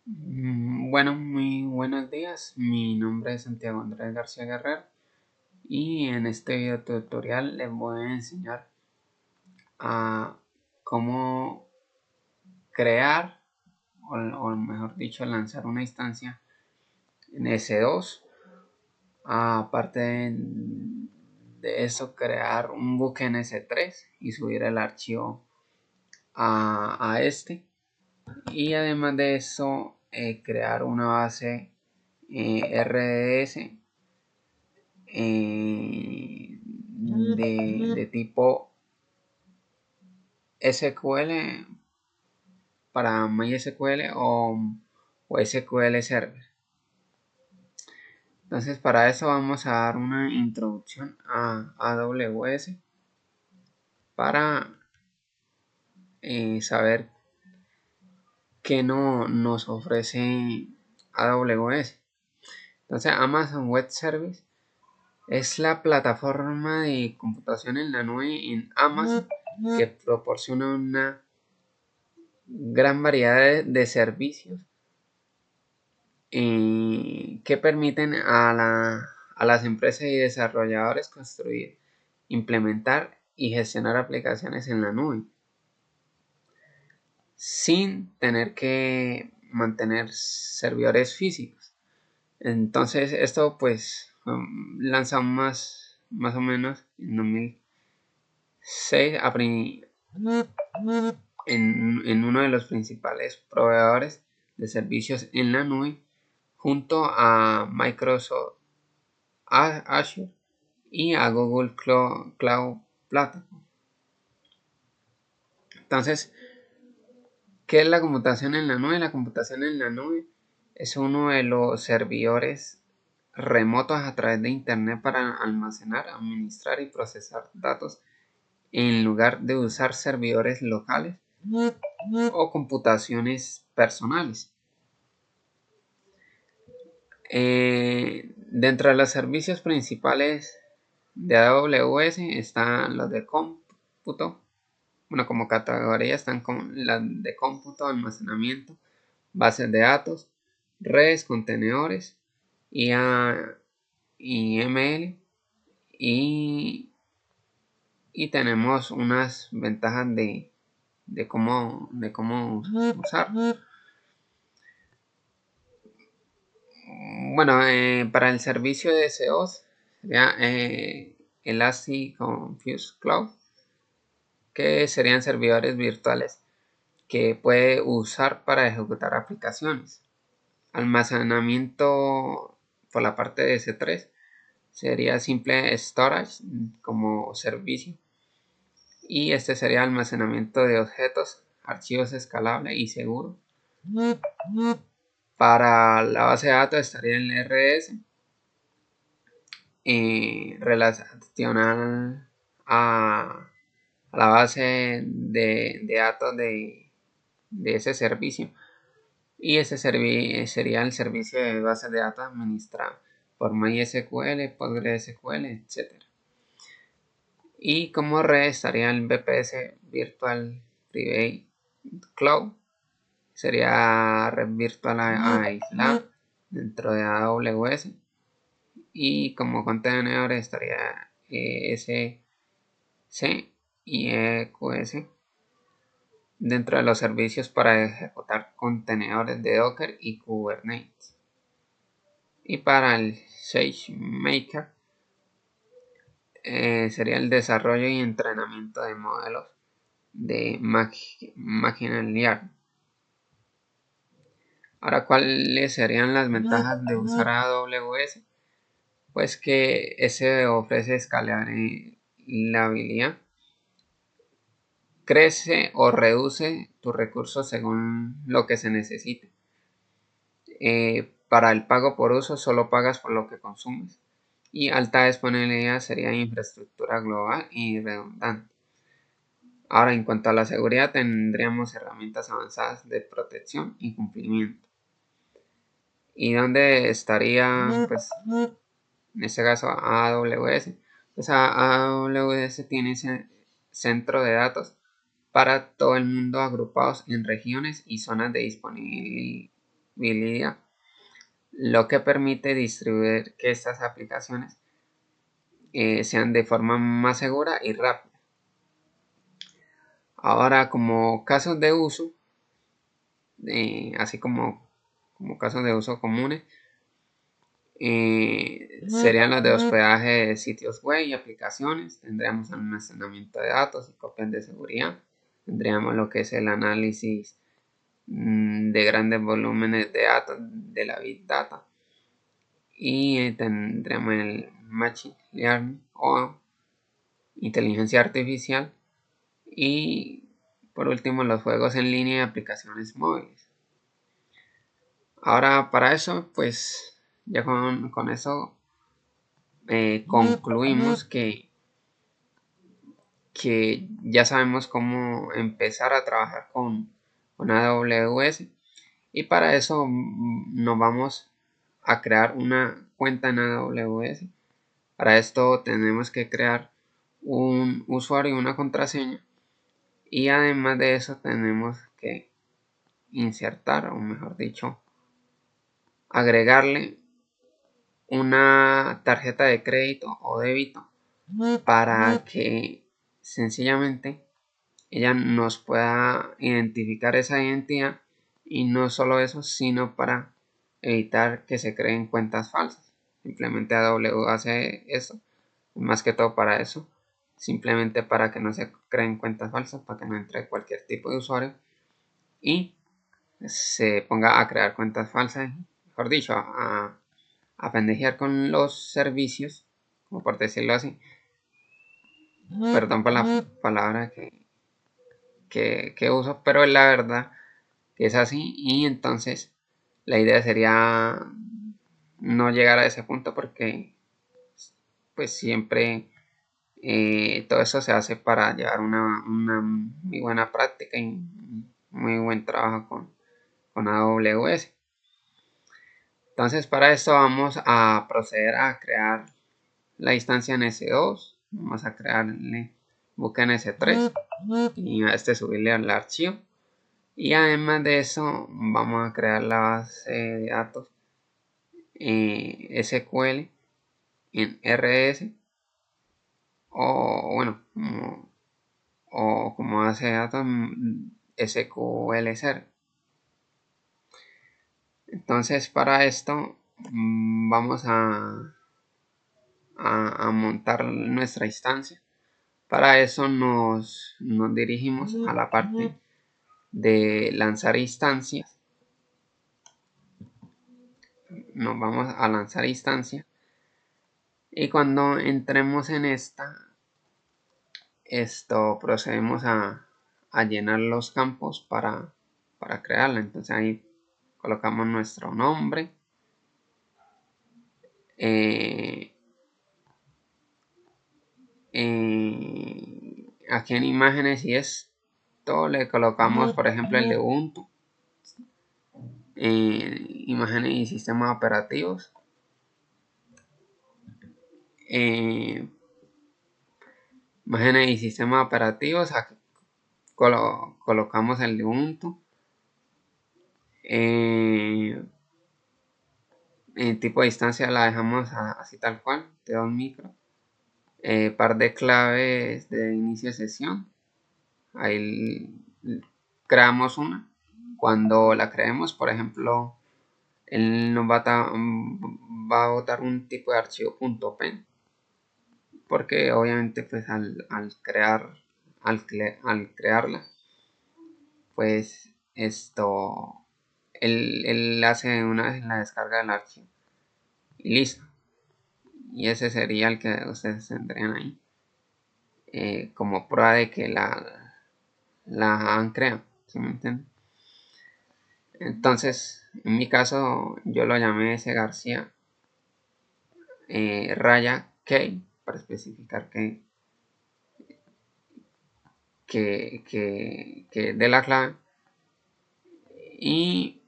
Bueno, muy buenos días. Mi nombre es Santiago Andrés García Guerrero y en este video tutorial les voy a enseñar a cómo crear o mejor dicho lanzar una instancia en S2. Aparte de eso, crear un buque en S3 y subir el archivo a este. Y además de eso, crear una base RDS de tipo SQL para MySQL o SQL Server. Entonces para eso vamos a dar una introducción a AWS para saber qué no nos ofrece AWS. Entonces Amazon Web Service es la plataforma de computación en la nube en Amazon que proporciona una gran variedad de servicios que permiten a las empresas y desarrolladores construir, implementar y gestionar aplicaciones en la nube sin tener que mantener servidores físicos. Entonces esto pues lanza más o menos en 2006 en uno de los principales proveedores de servicios en la nube junto a Microsoft Azure y a Google Cloud Platform. Entonces, ¿qué es la computación en la nube? La computación en la nube es uno de los servidores remotos a través de Internet para almacenar, administrar y procesar datos en lugar de usar servidores locales o computaciones personales. Dentro de los servicios principales de AWS están los de cómputo. Bueno, como categoría están las de cómputo, almacenamiento, bases de datos, redes, contenedores, IA, IML y tenemos unas ventajas de cómo usar. Bueno, para el servicio de SEOs sería Elastic Confuse Cloud, que serían servidores virtuales que puede usar para ejecutar aplicaciones. Almacenamiento por la parte de S3 sería simple storage como servicio. Y este sería almacenamiento de objetos, archivos escalable y seguro. Para la base de datos estaría el RS relacional a la base de datos de ese servicio. Y ese sería el servicio de bases de datos administrado por MySQL, PostgreSQL, etc. Y como red estaría el VPS Virtual Private Cloud. Sería red virtual aislada dentro de AWS. Y como contenedor estaría ESC y EQS dentro de los servicios para ejecutar contenedores de Docker y Kubernetes. Y para el SageMaker sería el desarrollo y entrenamiento de modelos de Machine Learning. Ahora, ¿cuáles serían las ventajas de usar AWS? Pues que ese ofrece escalabilidad, crece o reduce tus recursos según lo que se necesite. Para el pago por uso solo pagas por lo que consumes. Y alta disponibilidad sería infraestructura global y redundante. Ahora, en cuanto a la seguridad, tendríamos herramientas avanzadas de protección y cumplimiento. ¿Y dónde estaría, pues, en este caso, AWS? Pues AWS tiene ese centro de datos para todo el mundo agrupados en regiones y zonas de accesibilidad, lo que permite distribuir que estas aplicaciones sean de forma más segura y rápida. Ahora, como casos de uso, así como casos de uso comunes, serían los de hospedaje de sitios web y aplicaciones. Tendríamos almacenamiento de datos y copias de seguridad. Tendríamos lo que es el análisis de grandes volúmenes de datos de la Big Data. Y tendríamos el Machine Learning o inteligencia artificial. Y por último, los juegos en línea y aplicaciones móviles. Ahora, para eso, pues ya con eso concluimos que ya sabemos cómo empezar a trabajar con AWS, y para eso nos vamos a crear una cuenta en AWS. Para esto tenemos que crear un usuario y una contraseña, y además de eso tenemos que insertar, o mejor dicho, agregarle una tarjeta de crédito o débito para que sencillamente ella nos pueda identificar esa identidad, y no solo eso, sino para evitar que se creen cuentas falsas. Simplemente AWS hace eso, más que todo para eso, simplemente para que no se creen cuentas falsas, para que no entre cualquier tipo de usuario y se ponga a crear cuentas falsas, mejor dicho, a pendejear con los servicios, como por decirlo así. Perdón por la palabra que uso, pero es la verdad que es así. Y entonces la idea sería no llegar a ese punto, porque pues siempre todo eso se hace para llevar una muy buena práctica y muy buen trabajo con AWS. Entonces, para esto vamos a proceder a crear la instancia en S2. Vamos a crearle buque en S3 y a este subirle al archivo. Y además de eso, vamos a crear la base de datos SQL en RS, o bueno, como base de datos SQL Server. Entonces, para esto vamos a montar nuestra instancia. Para eso nos dirigimos a la parte de lanzar instancias. Nos vamos a lanzar instancia, y cuando entremos en esto procedemos a llenar los campos para crearla. Entonces ahí colocamos nuestro nombre, aquí en imágenes y esto le colocamos, por ejemplo, el de Ubuntu, imágenes y sistemas operativos, imágenes y sistemas operativos. Aquí colocamos el de Ubuntu, el tipo de instancia la dejamos así tal cual, de 2 micro. Par de claves de inicio de sesión, ahí creamos una. Cuando la creemos, por ejemplo, él nos va a botar un tipo de archivo .pen, porque obviamente pues al crearla, pues él hace una vez la descarga del archivo y listo. Y ese sería el que ustedes tendrían ahí como prueba de que la han creado, ¿sí me entienden? Entonces, en mi caso, yo lo llamé S. García raya K, para especificar que de la clave, y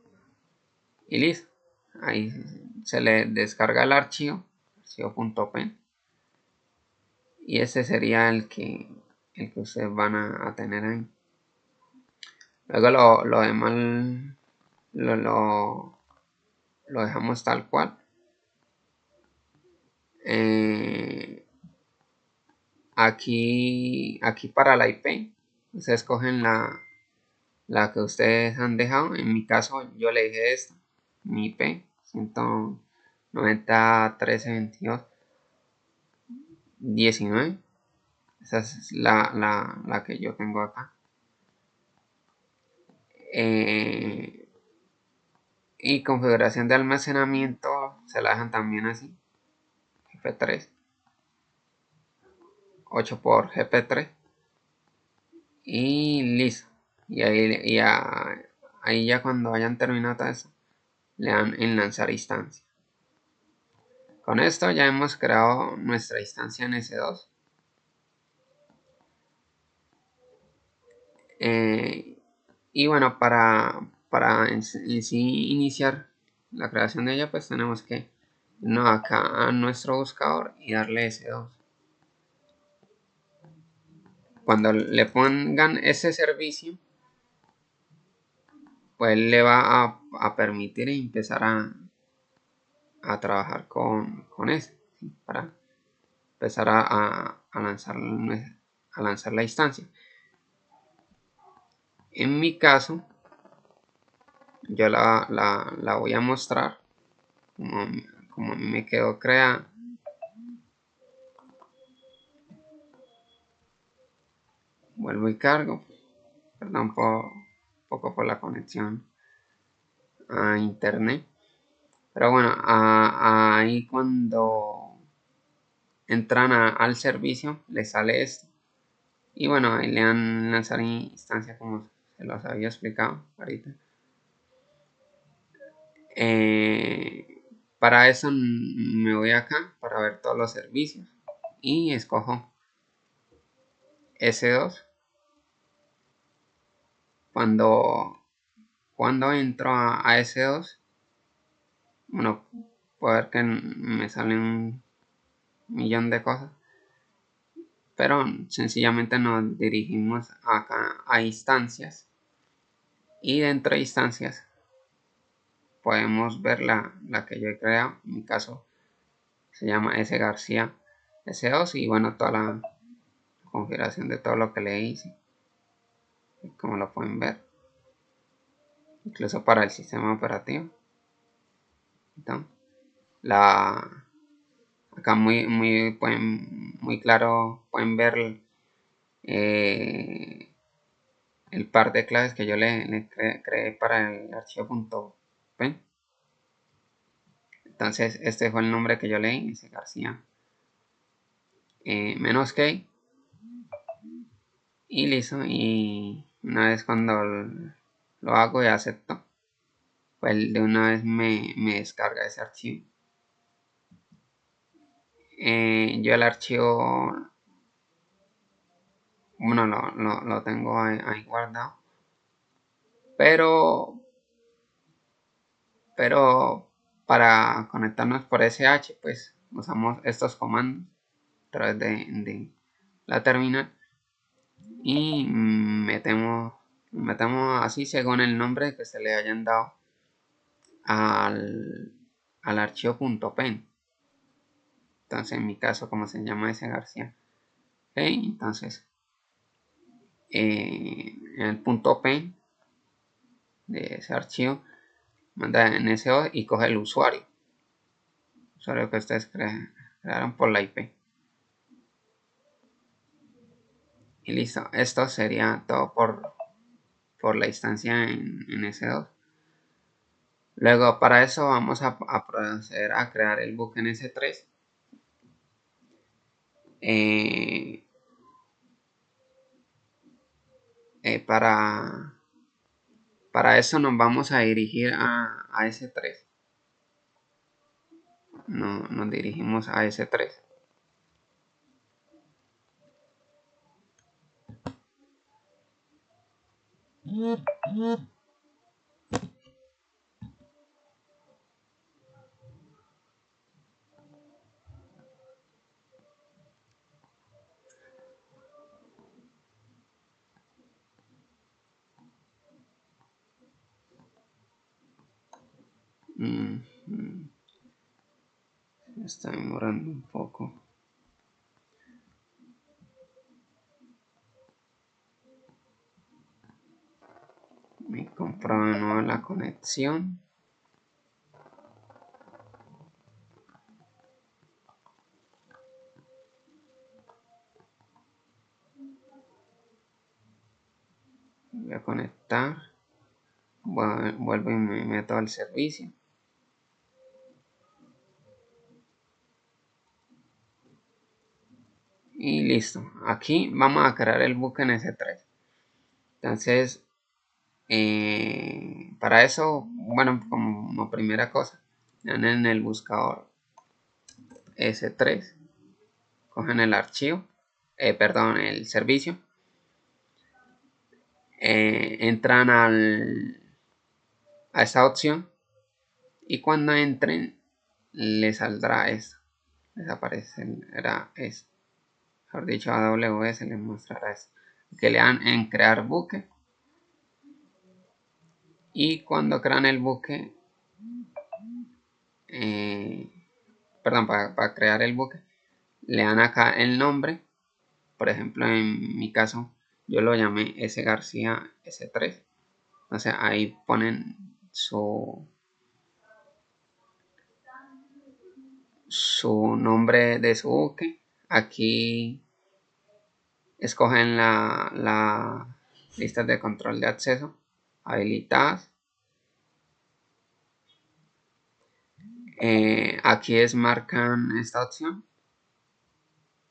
listo. Ahí se le descarga el archivo.pen, y ese sería el que ustedes van a tener ahí. Luego lo demás lo dejamos tal cual. Aquí para la IP, ustedes cogen la que ustedes han dejado. En mi caso, yo le dije esta, mi IP, 190.13.22.19. Esa es la que yo tengo acá. Y configuración de almacenamiento se la dejan también así, GP3, 8 por GP3 y listo. Y ahí ya cuando hayan terminado todo eso, le dan en lanzar instancia. Con esto ya hemos creado nuestra instancia en S2. Y bueno, para en sí iniciar la creación de ella, pues tenemos que irnos acá a nuestro buscador y darle S2. Cuando le pongan ese servicio, pues le va a permitir empezar a trabajar con ese, ¿sí? Para empezar a lanzar la instancia. En mi caso, yo la voy a mostrar como a mí me quedó creada. Vuelvo y cargo. Perdón poco por la conexión a internet. Pero bueno, ahí cuando entran al servicio, les sale esto. Y bueno, ahí le dan lanzar instancia como se los había explicado ahorita. Para eso me voy acá para ver todos los servicios y escojo S2. Cuando entro a S2, bueno, puedo ver que me salen un millón de cosas, pero sencillamente nos dirigimos acá a instancias y dentro de instancias podemos ver la que yo he creado. En mi caso se llama S García S2 y bueno, toda la configuración de todo lo que le hice, como lo pueden ver, incluso para el sistema operativo. Entonces, acá muy claro pueden ver eh, el par de claves que yo le creé para el archivo .p. Entonces este fue el nombre que yo leí, ese García menos -k y listo. Y una vez cuando lo hago y acepto, pues de una vez me descarga ese archivo. Yo el archivo, bueno, lo tengo ahí guardado, pero para conectarnos por SH, pues usamos estos comandos a través de la terminal y metemos así según el nombre que se le hayan dado al archivo .pen. Entonces en mi caso, como se llama ese García, okay, entonces en el .pen de ese archivo manda en SO y coge el usuario que ustedes crearon por la IP. Y listo, esto sería todo por la instancia en S2. Luego para eso vamos a proceder a crear el buque en S3. Para eso nos vamos a dirigir a S3. No, nos dirigimos a S3. Está demorando un poco. Me compruebo de nuevo la conexión. Voy a conectar. Vuelvo y me meto al servicio. Y listo. Aquí vamos a crear el buque en S3. Entonces, para eso, bueno, como primera cosa, dan en el buscador S3, cogen el archivo, perdón, el servicio, entran a esa opción y cuando entren les saldrá esto, les aparecerá esto. Mejor dicho, AWS les mostrará esto. Que le dan en crear buque y cuando crean el buque, perdón, para crear el buque, le dan acá el nombre. Por ejemplo, en mi caso, yo lo llamé S García S3. Entonces ahí ponen su nombre de su buque. Aquí escogen la lista de control de acceso habilitadas. Aquí marcan esta opción.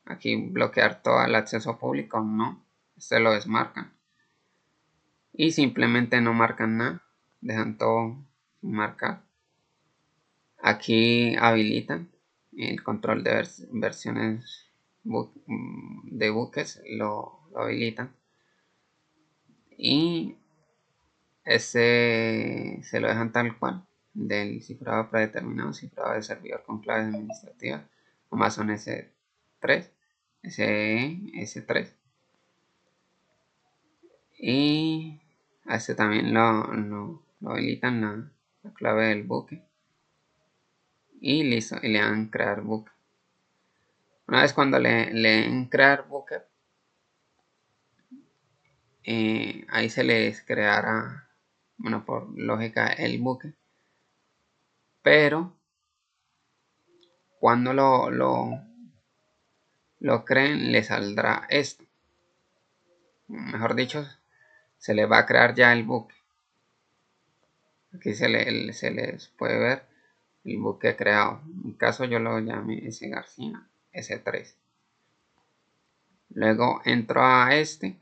Aquí bloquear todo el acceso público, no. Este lo desmarcan. Y simplemente no marcan nada. Dejan todo sin marcar. Aquí habilitan el control de versiones de buques. Lo habilitan. Y se lo dejan tal cual. Del cifrado predeterminado, cifrado de servidor con claves administrativas. Amazon S3. S3. Y a este también lo habilitan la clave del buque. Y listo, y le dan crear buque. Una vez cuando le den crear buque, ahí se les creará, bueno, por lógica, el buque. Pero cuando lo creen, le saldrá esto. Mejor dicho, se le va a crear ya el buque. Aquí se les puede ver el buque creado. En mi caso yo lo llamé S García S3. Luego entro a este.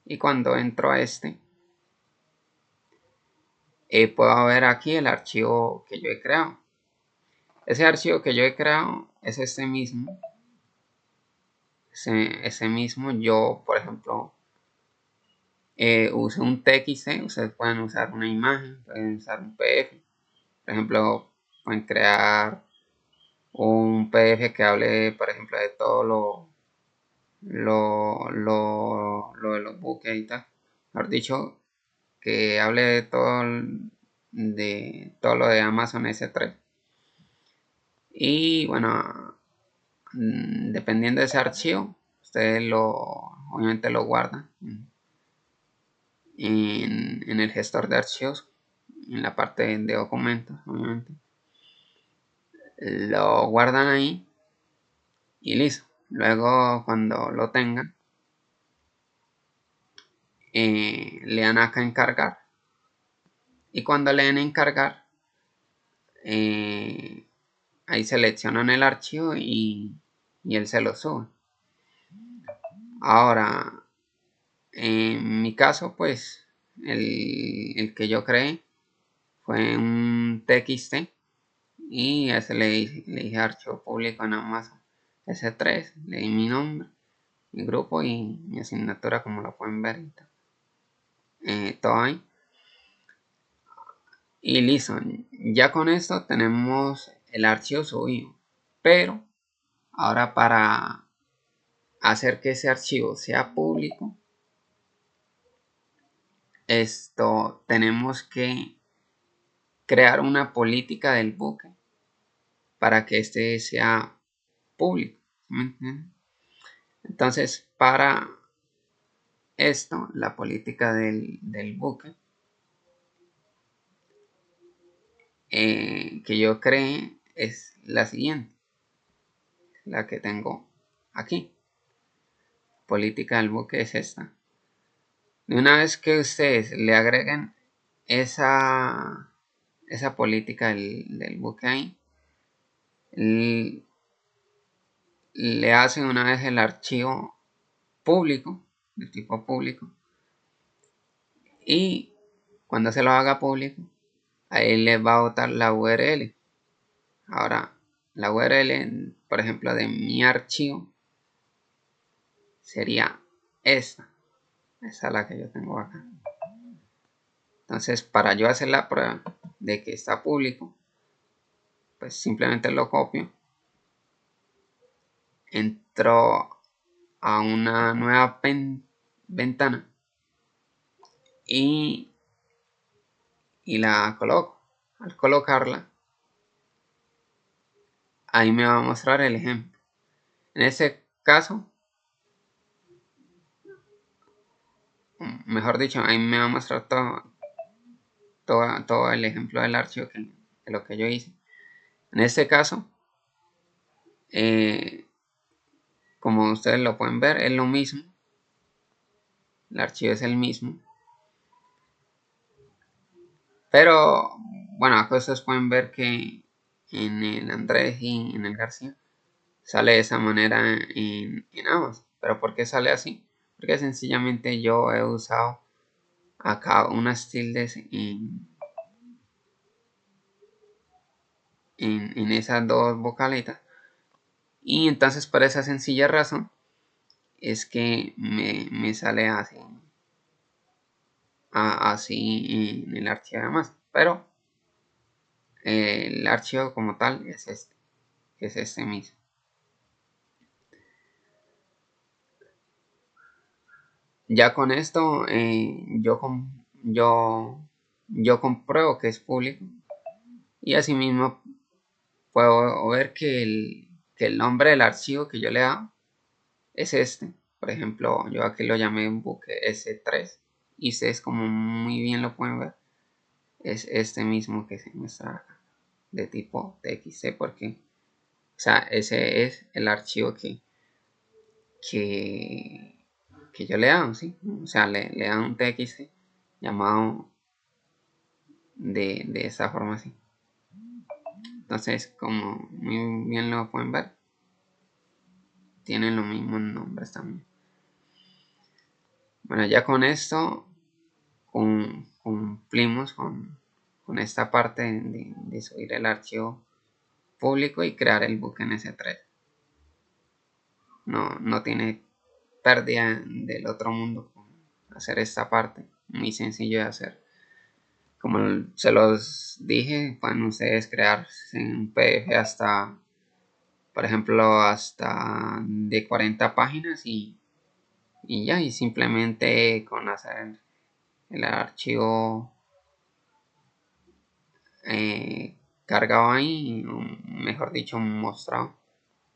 Y cuando entro a este, puedo ver aquí el archivo que yo he creado. Ese archivo que yo he creado es este mismo. Ese mismo. Yo, por ejemplo, uso un TXT. Ustedes pueden usar una imagen, pueden usar un PDF. Por ejemplo, pueden crear un PDF que hable, por ejemplo, de todo lo de los buques y tal. Mejor dicho, que hable de todo lo de Amazon S3. Y bueno, dependiendo de ese archivo, ustedes obviamente lo guardan en el gestor de archivos, en la parte de documentos, obviamente. Lo guardan ahí y listo. Luego cuando lo tengan, le dan acá encargar. Y cuando le den encargar, ahí seleccionan el archivo y él se lo sube. Ahora, en mi caso, pues, el que yo creé fue un TXT y a ese le dije archivo público en Amazon S3, le di mi nombre, mi grupo y mi asignatura, como lo pueden ver, todo ahí. Y listo, ya con esto tenemos el archivo subido, pero ahora para hacer que ese archivo sea público, tenemos que crear una política del buque para que este sea público. ¿Me entienden? Entonces, para esto, la política del buque que yo creé es la siguiente, la que tengo aquí. Política del buque es esta. De una vez que ustedes le agreguen esa política del buque ahí, le hacen una vez el archivo público, de tipo público, y cuando se lo haga público, ahí les va a botar la URL. Ahora, la URL, por ejemplo, de mi archivo sería esta. Esa es la que yo tengo acá. Entonces, para yo hacer la prueba de que está público, pues simplemente lo copio. Entro a una nueva ventana y la coloco. Al colocarla, ahí me va a mostrar el ejemplo. En este caso, mejor dicho, ahí me va a mostrar todo el ejemplo del archivo de lo que yo hice. En este caso, como ustedes lo pueden ver, es lo mismo. El archivo es el mismo. Pero, bueno, acá ustedes pueden ver que en el Andrés y en el García sale de esa manera en ambos. Pero ¿por qué sale así? Porque sencillamente yo he usado acá unas tildes en esas dos vocaletas. Y entonces por esa sencilla razón es que me sale así, así en el archivo además. Pero el archivo como tal es este mismo. Ya con esto yo compruebo que es público y asimismo puedo ver que el nombre del archivo que yo le he dado es este. Por ejemplo, yo aquí lo llamé buque S3 y ustedes como muy bien lo pueden ver, es este mismo que se muestra acá, de tipo TXT, porque o sea, ese es el archivo que, que yo le he dado, ¿sí? O sea, le he dado un TXT llamado de esta forma así. Entonces, como muy bien lo pueden ver, tienen los mismos nombres también. Bueno, ya con esto cumplimos con esta parte de subir el archivo público y crear el buque en S3. No tiene pérdida del otro mundo hacer esta parte. Muy sencillo de hacer. Como se los dije, pueden ustedes crear en PDF hasta, por ejemplo, hasta de 40 páginas y ya, y simplemente con hacer el archivo cargado ahí, mejor dicho, mostrado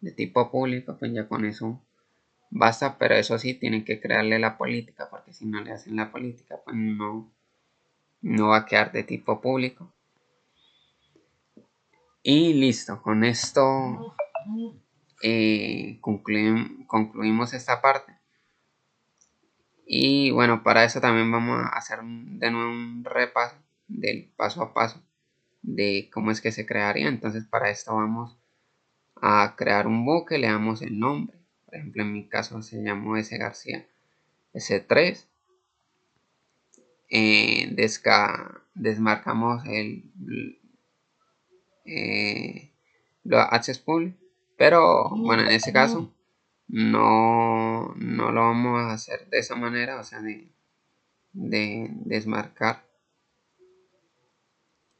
de tipo público, pues ya con eso basta, pero eso sí, tienen que crearle la política, porque si no le hacen la política, pues no va a quedar de tipo público. Y listo, con esto concluimos esta parte. Y bueno, para eso también vamos a hacer de nuevo un repaso del paso a paso de cómo es que se crearía. Entonces para esto vamos a crear un buque, le damos el nombre. Por ejemplo, en mi caso se llamó S. García S3. Desmarcamos los access pool, pero bueno, en ese caso no lo vamos a hacer de esa manera, o sea, de desmarcar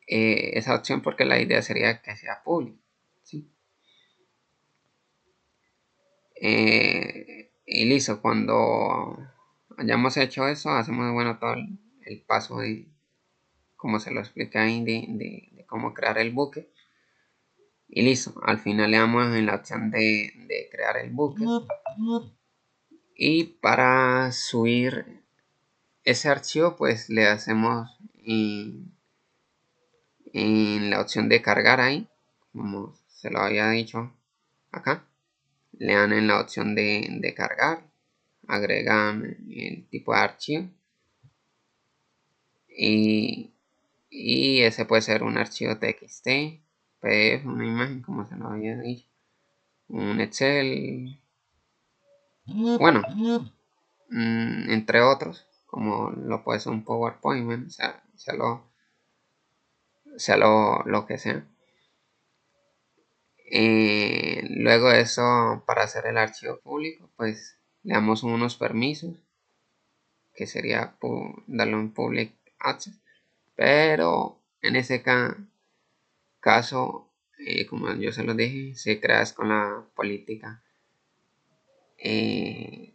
esa opción, porque la idea sería que sea público, ¿sí? Y listo, cuando hayamos hecho eso, hacemos bueno todo el paso como se lo expliqué ahí de cómo crear el buque. Y listo, al final le damos en la opción de crear el buque. Y para subir ese archivo, pues le hacemos en la opción de cargar ahí, como se lo había dicho acá. Le dan en la opción de cargar, agregan el tipo de archivo y ese puede ser un archivo TXT, PDF, una imagen como se lo había dicho, un Excel, bueno, entre otros, como lo puede ser un PowerPoint, o sea, lo que sea. Luego de eso, para hacer el archivo público, pues le damos unos permisos, que sería darle un public access, pero en ese caso, como yo se lo dije, se crea con la política del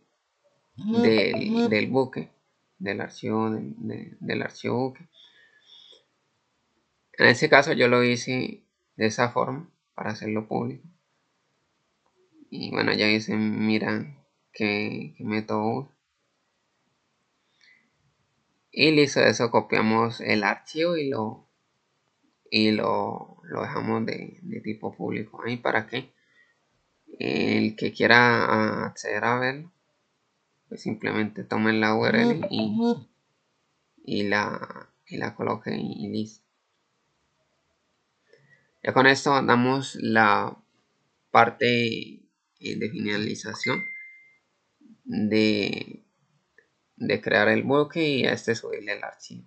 buque, del archivo, del archivo buque. En ese caso yo lo hice de esa forma para hacerlo público. Y bueno, ya hice, mira qué método uso. Y listo, eso copiamos el archivo y lo dejamos de tipo público ahí para que el que quiera acceder a verlo, pues simplemente tome la URL y la coloque y listo. Ya con esto damos la parte de finalización de, de crear el buque y a este subirle el archivo.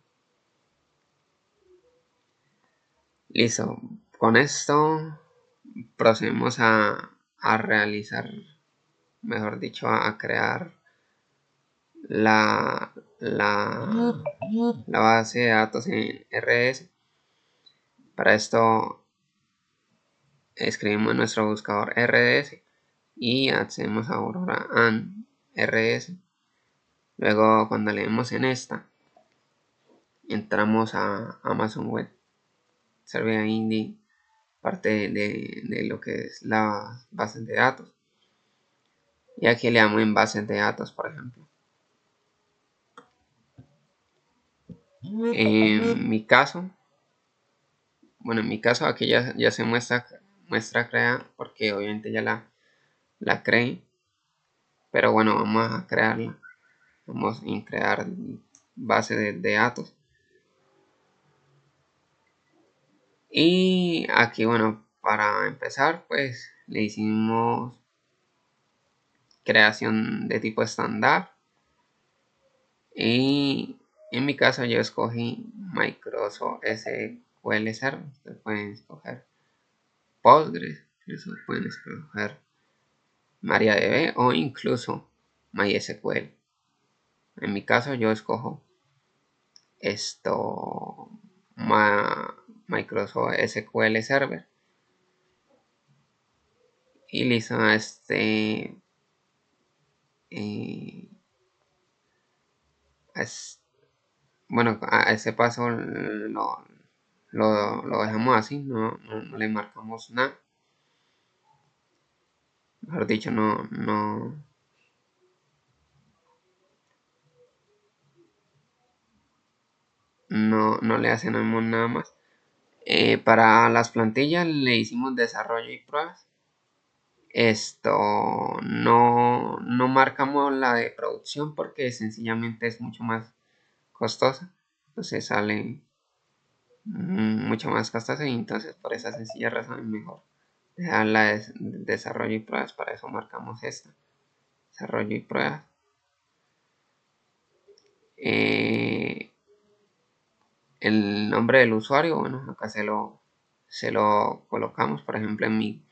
Listo, con esto procedemos a realizar, mejor dicho, a crear la, la, la base de datos en RS. Para esto escribimos en nuestro buscador RDS y accedemos a Aurora and RS. Luego cuando leemos en esta, entramos a Amazon Web Service Indie, parte de lo que es la base de datos. Y aquí le damos en bases de datos, por ejemplo. En mi caso, aquí ya se muestra creada porque obviamente ya la creé. Pero bueno, vamos a crearla. Vamos a crear base de datos. Y aquí, bueno, para empezar, pues le hicimos creación de tipo estándar. Y en mi caso yo escogí Microsoft SQL Server. Ustedes pueden escoger Postgres, incluso pueden escoger MariaDB o incluso MySQL. En mi caso yo escojo esto Microsoft SQL Server y listo. Eh, bueno, a ese paso lo dejamos así, no le marcamos nada, mejor dicho, no le hacemos nada más. Para las plantillas le hicimos desarrollo y pruebas. Esto no marcamos la de producción porque sencillamente es mucho más costosa, entonces sale mucho más costosa y entonces por esa sencilla razón es mejor dejar la de desarrollo y pruebas. Para eso marcamos esta, desarrollo y pruebas. El nombre del usuario, bueno, acá se lo colocamos. Por ejemplo, en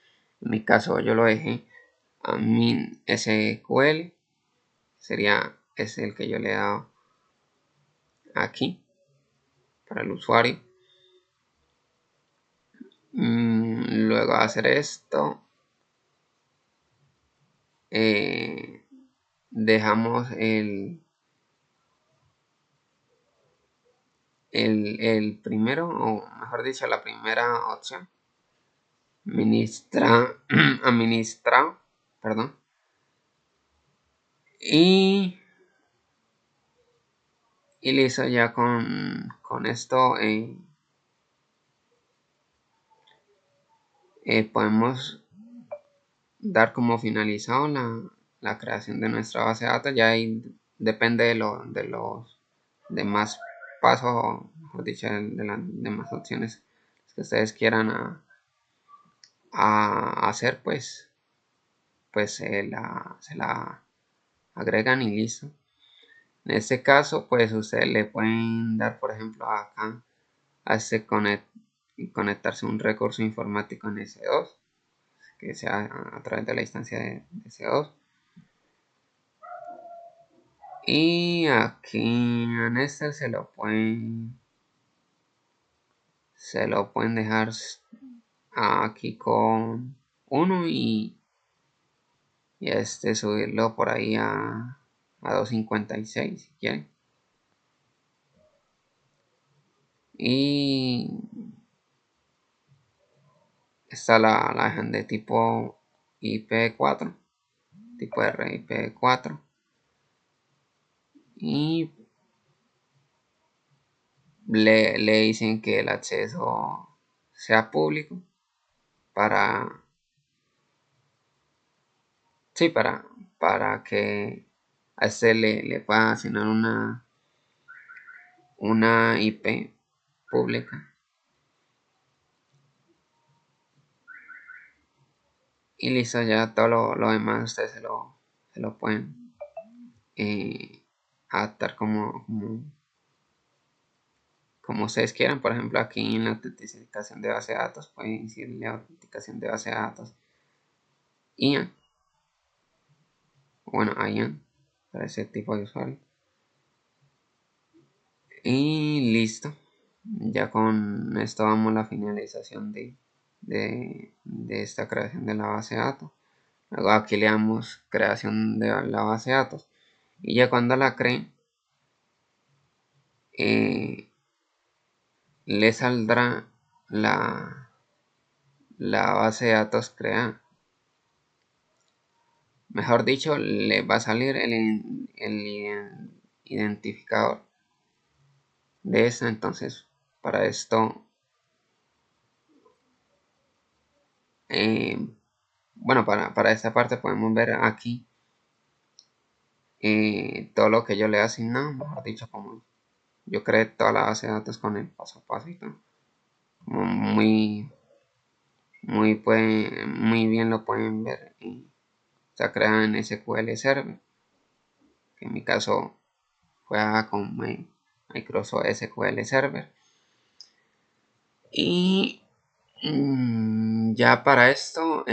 mi caso yo lo dejé admin SQL, es el que yo le he dado aquí para el usuario. Luego de hacer esto, dejamos el primero, o mejor dicho, la primera opción, administrar, perdón, y, y listo, ya con esto podemos dar como finalizado la creación de nuestra base de datos. Ya ahí depende de los demás pasos, mejor dicho, de las demás opciones que ustedes quieran a hacer, pues se la agregan y listo. En este caso, pues ustedes le pueden dar, por ejemplo, acá a este conectarse un recurso informático en S2, que sea a través de la instancia de S2. Y aquí en este se lo pueden dejar aquí con 1 y este subirlo por ahí a 256 si quieren. Y esta la dejan de tipo IP4, tipo RIP4. Y le dicen que el acceso sea público para, sí, para que a este le pueda asignar una IP pública. Y listo, ya todo lo demás ustedes se lo pueden adaptar como ustedes quieran. Por ejemplo, aquí en la autenticación de base de datos pueden decirle autenticación de base de datos IAN, bueno, IAN para ese tipo de usuario. Y listo, ya con esto vamos a la finalización de esta creación de la base de datos. Luego aquí le damos creación de la base de datos y ya cuando la creen le saldrá la base de datos creada. Mejor dicho, le va a salir el identificador de esta. Entonces, para esto, bueno, para esta parte podemos ver aquí todo lo que yo le he asignado. Mejor dicho, como yo creé toda la base de datos con el paso a paso y todo. Como muy bien lo pueden ver. Está creada en SQL Server, que en mi caso juega con Microsoft SQL Server. Y ya para esto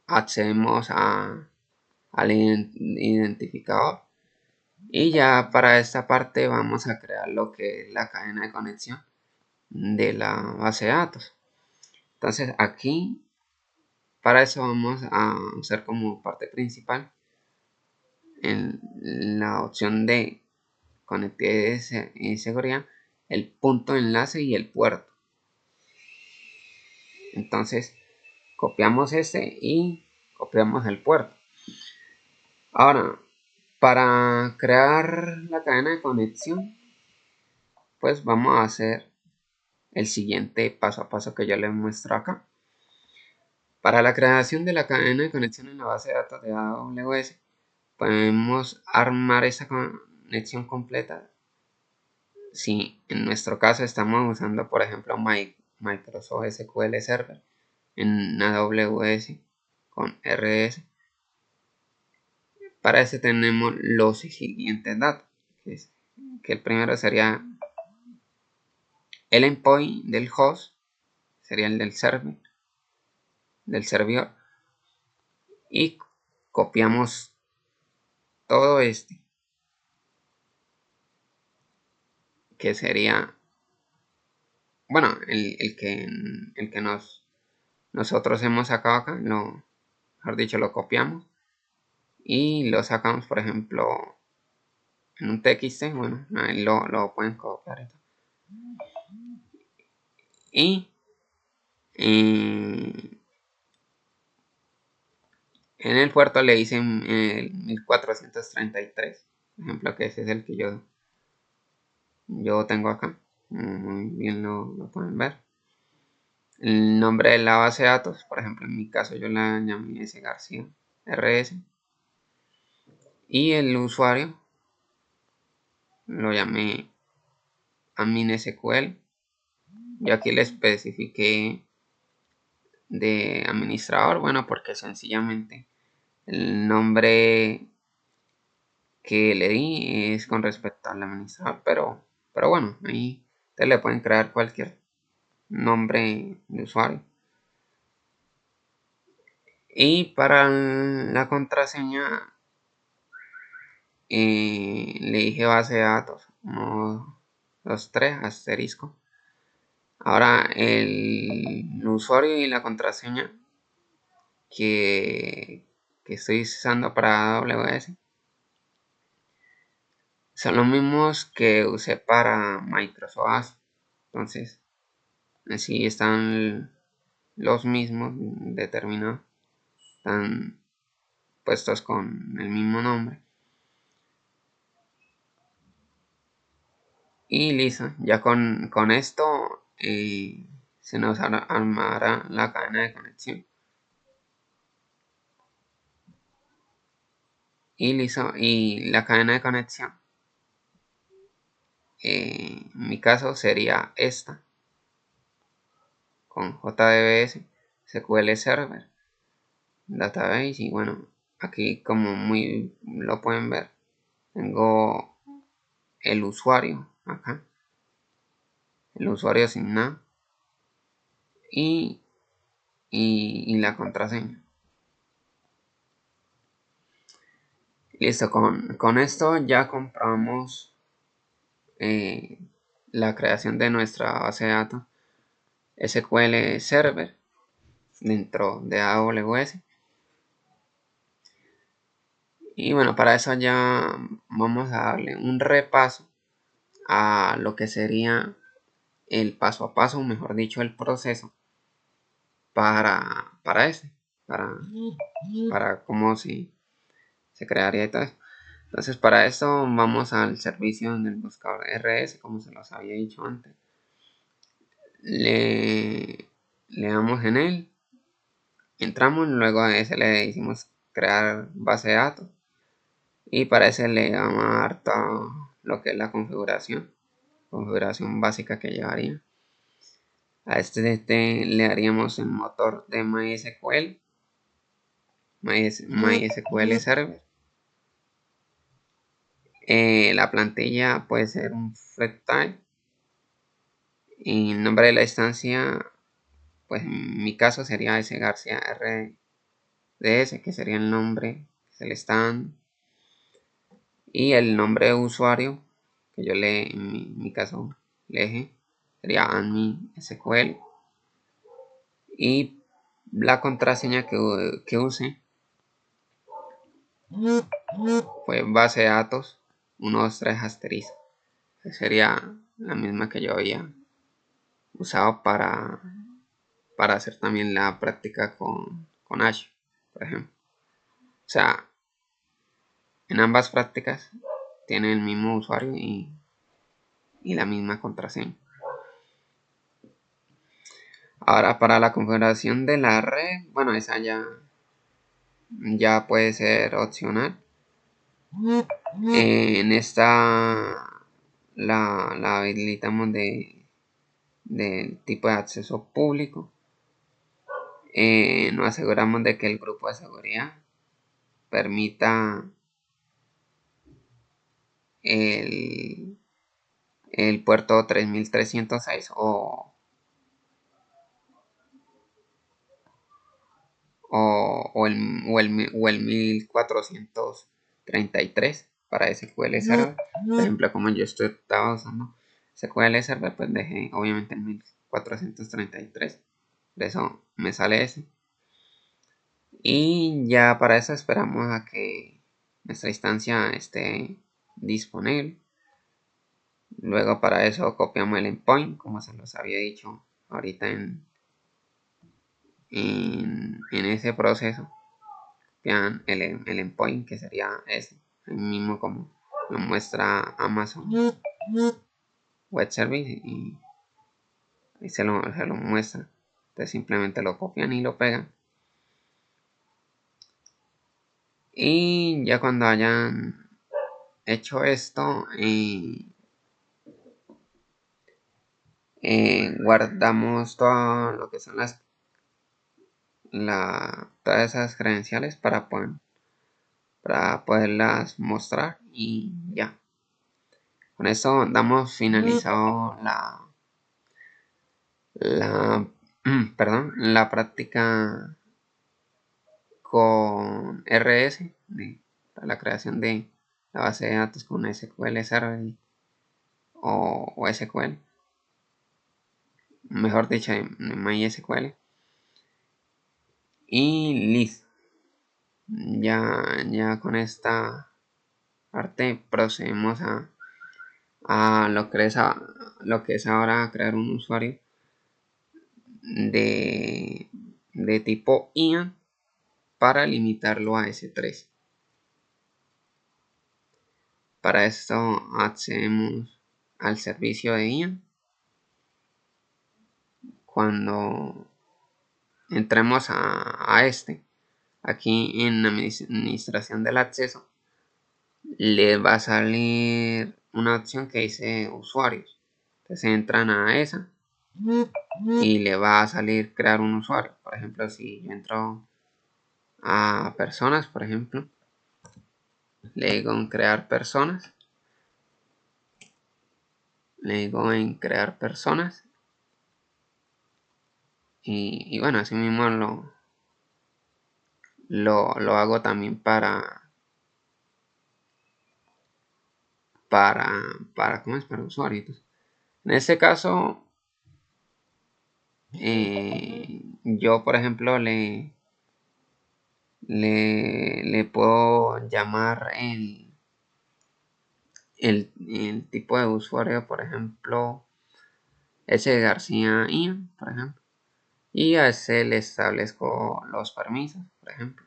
accedemos al identificador. Y ya para esta parte vamos a crear lo que es la cadena de conexión de la base de datos. Entonces aquí para eso vamos a usar como parte principal en la opción de conectividad y seguridad el punto de enlace y el puerto. Entonces copiamos este y copiamos el puerto. Ahora, para crear la cadena de conexión, pues vamos a hacer el siguiente paso a paso que yo les muestro acá. Para la creación de la cadena de conexión en la base de datos de AWS, podemos armar esa conexión completa. Si en nuestro caso estamos usando, por ejemplo, Microsoft SQL Server en AWS con RS, para eso tenemos los siguientes datos, que el primero sería el endpoint del host, sería el del servidor, y copiamos todo este, que sería, bueno, el que nosotros hemos sacado acá, mejor dicho, lo copiamos y lo sacamos, por ejemplo, en un TXT, bueno, ahí lo pueden copiar. Y en el puerto le dicen el 1433, por ejemplo, que ese es el que yo tengo acá. Muy bien lo pueden ver. El nombre de la base de datos, por ejemplo, en mi caso yo la llamé S García RS. Y el usuario lo llamé admin SQL. Yo aquí le especifiqué de administrador, bueno, porque sencillamente el nombre que le di es con respecto al administrador, pero bueno, ahí ustedes le pueden crear cualquier nombre de usuario. Y para la contraseña le dije base de datos, 1, 2, 3, asterisco. Ahora el usuario y la contraseña que estoy usando para AWS son los mismos que usé para Microsoft. Entonces, así están los mismos determinados, están puestos con el mismo nombre. Y listo, ya con esto se nos armará la cadena de conexión. Y listo, y la cadena de conexión, en mi caso sería esta, con JDBS, SQL Server, Database, y bueno, aquí como muy lo pueden ver, tengo el usuario acá, el usuario asignado y, y la contraseña. Listo, con esto ya compramos la creación de nuestra base de datos SQL Server dentro de AWS. Y bueno, para eso ya vamos a darle un repaso a lo que sería el paso a paso, mejor dicho, el proceso para ese, para cómo se crearía y todo eso. Entonces, para eso vamos al servicio del buscador RS, como se los había dicho antes. Le damos en él, entramos, luego a ese le decimos crear base de datos. Y para ese le vamos a dar todo lo que es la configuración básica que llevaría. A este le daríamos el motor de MySQL, MySQL Server. La plantilla puede ser un FretTime. Y el nombre de la instancia, pues en mi caso sería S García RDS, que sería el nombre que se le está dando. Y el nombre de usuario, que yo en mi caso le dejé, sería admin SQL. Y la contraseña que use fue base de datos 123 asterisco. Sería la misma que yo había usado para hacer también la práctica con Ash, por ejemplo. O sea, en ambas prácticas tiene el mismo usuario y la misma contraseña. Ahora, para la configuración de la red, bueno, esa ya puede ser opcional. En esta la habilitamos del tipo de acceso público. Nos aseguramos de que el grupo de seguridad permita el, el puerto 3306 o el 1433 para SQL Server. Por ejemplo, como yo estaba usando SQL Server, pues dejé obviamente el 1433. De eso me sale ese. Y ya para eso esperamos a que nuestra instancia esté disponible. Luego para eso copiamos el endpoint, como se los había dicho ahorita en ese proceso. Copian el endpoint, que sería ese, el mismo como lo muestra Amazon Web Service, y se lo muestra. Entonces simplemente lo copian y lo pegan. Y ya cuando hayan hecho esto, guardamos todo lo que son todas esas credenciales para poderlas mostrar, y ya. Con eso damos finalizado la práctica con RS, para la creación de la base de datos con SQL Server o SQL, mejor dicho, en MySQL. Y listo. Ya con esta parte procedemos a lo que es ahora crear un usuario de tipo IAN para limitarlo a S3. Para esto accedemos al servicio de IAN. Cuando entremos a este, aquí en administración del acceso, le va a salir una opción que dice usuarios. Entonces entran a esa y le va a salir crear un usuario. Por ejemplo, si yo entro a personas, por ejemplo, le digo en crear personas, y bueno, así mismo lo hago también ¿cómo es? Para usuarios. En este caso, yo por ejemplo le puedo llamar el tipo de usuario, por ejemplo, S. García Ian, por ejemplo, y a ese le establezco los permisos, por ejemplo.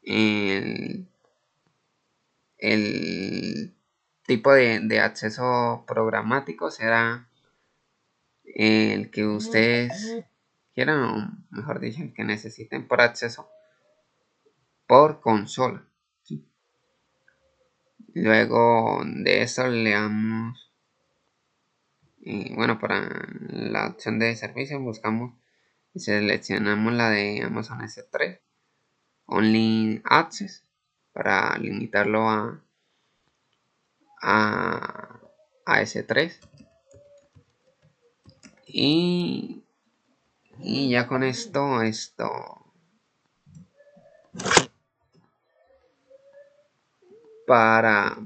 El tipo de acceso programático será el que ustedes quieran, o mejor dicho, el que necesiten por acceso por consola. ¿Sí? Luego de eso le damos, bueno, para la opción de servicio buscamos y seleccionamos la de Amazon S3 Only Access, para limitarlo a S3, y ya con esto para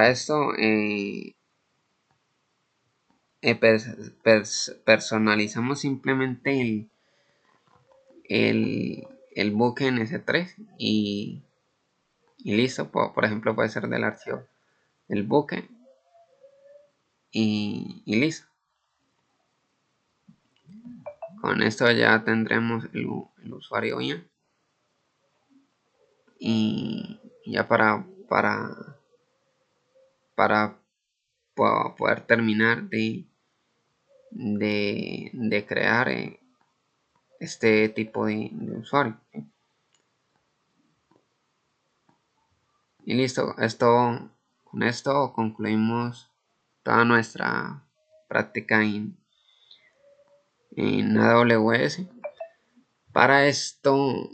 esto personalizamos simplemente el buque en S3, y listo. Por ejemplo, puede ser del archivo el buque, y listo. Con esto ya tendremos el usuario bien, y ya para poder terminar de crear este tipo de usuario. Y listo, con esto concluimos toda nuestra práctica en AWS. Para esto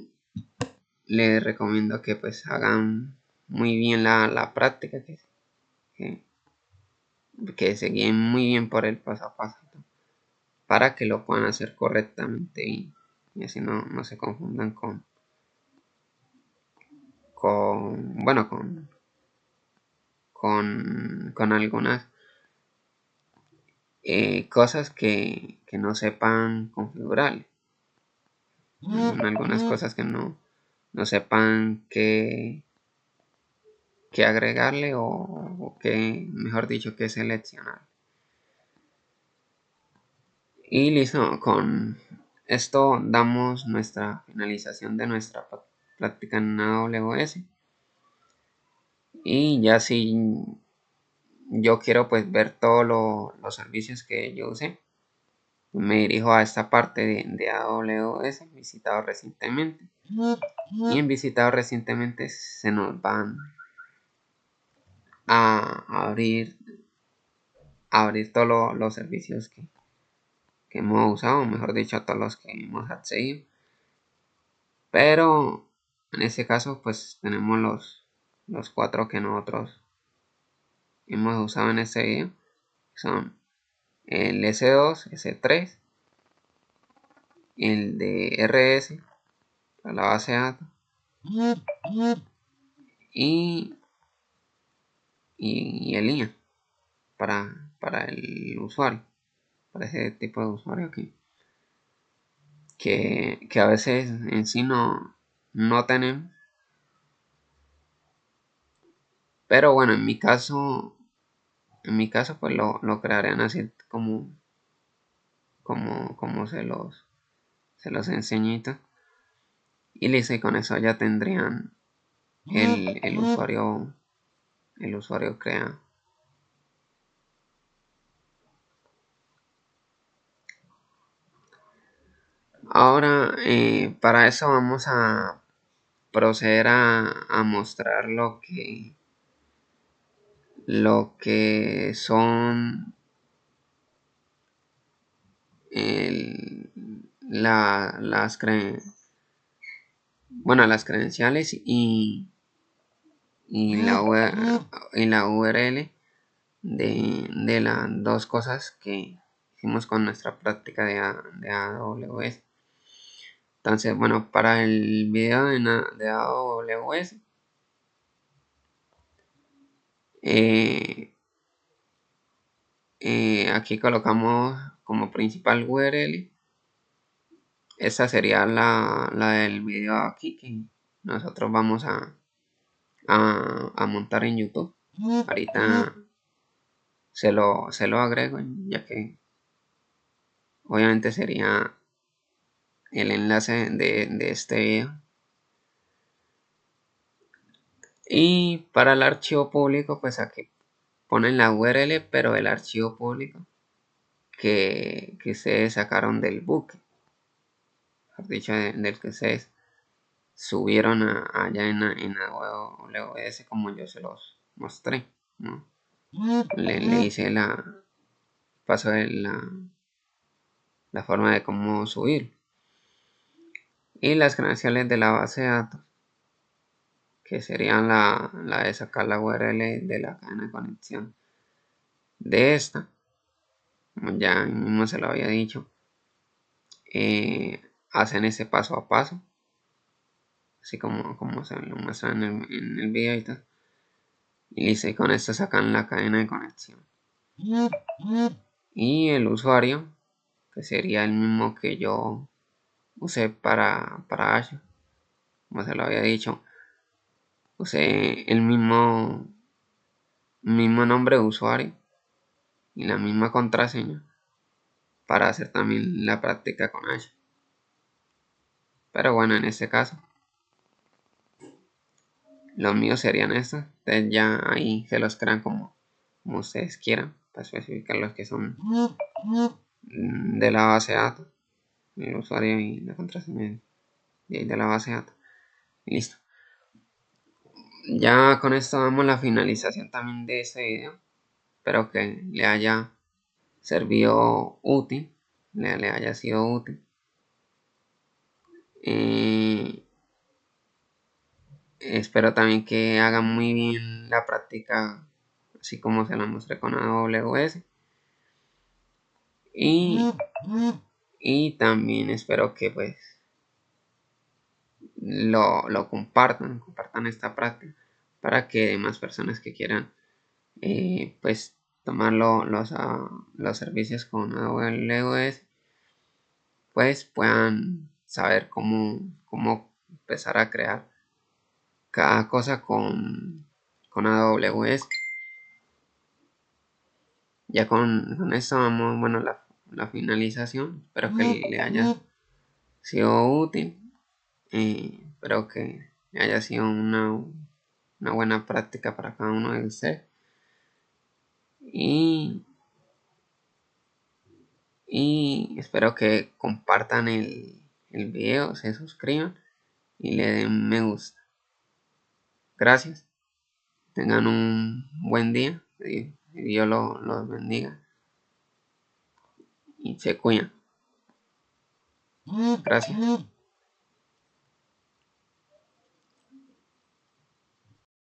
les recomiendo que pues hagan muy bien la práctica, que se guíen muy bien por el paso a paso, para que lo puedan hacer correctamente, y así no se confundan bueno, con algunas cosas que no sepan configurar, algunas cosas que no no sepan qué agregarle o qué, mejor dicho, qué seleccionar. Y listo, con esto damos nuestra finalización de nuestra práctica en AWS. Y ya si yo quiero pues ver todos los servicios que yo usé, me dirijo a esta parte de AWS, visitado recientemente. Y en visitado recientemente se nos van a abrir todos los servicios que hemos usado, mejor dicho, todos los que hemos accedido. Pero en este caso pues tenemos los 4 que nosotros hemos usado en este video. Son el S2, S3, el de RS, la base de datos, y el IA para el usuario, para ese tipo de usuario que a veces en sí no tenemos. Pero bueno, en mi caso pues lo crearían así como se los enseñito. Y listo, y con eso ya tendrían el usuario creado. Ahora, para eso vamos a proceder a mostrar lo que son las credenciales y la URL de las dos cosas que hicimos con nuestra práctica de AWS. Entonces, bueno, para el video de AWS, aquí colocamos como principal URL. Esta sería la del video aquí que nosotros vamos a montar en YouTube. Ahorita se lo agrego, ya que obviamente sería el enlace de este video. Y para el archivo público, pues aquí ponen la URL, pero el archivo público que ustedes sacaron del buque, mejor dicho, del que ustedes subieron allá en AWS como yo se los mostré, ¿no? Le hice paso de la forma de cómo subir. Y las credenciales de la base de datos, que serían la de sacar la URL de la cadena de conexión de esta, como ya mismo se lo había dicho, hacen ese paso a paso, así como se lo muestran en el video y tal. Y listo, con esto sacan la cadena de conexión. Y el usuario, que sería el mismo que yo usé para Azure, como se lo había dicho, usé el mismo nombre de usuario y la misma contraseña para hacer también la práctica con Azure. Pero bueno, en este caso, los míos serían estos. Ustedes ya ahí se los crean como ustedes quieran, para especificar los que son de la base de datos, el usuario y la contraseña de la base de datos. Listo. Ya con esto damos la finalización también de este video. Espero que le haya servido útil, le haya sido útil. Espero también que hagan muy bien la práctica, así como se la mostré con AWS. Y también espero que pues lo compartan esta práctica para que demás personas que quieran pues tomar los servicios con AWS pues puedan saber cómo empezar a crear cada cosa con AWS. Ya con esto vamos, bueno, la finalización. Espero que le haya sido útil. Espero que haya sido una buena práctica para cada uno de ustedes. Y espero que compartan el video, se suscriban y le den me gusta. Gracias. Tengan un buen día. Y Dios los bendiga. Y se cuidan. Gracias.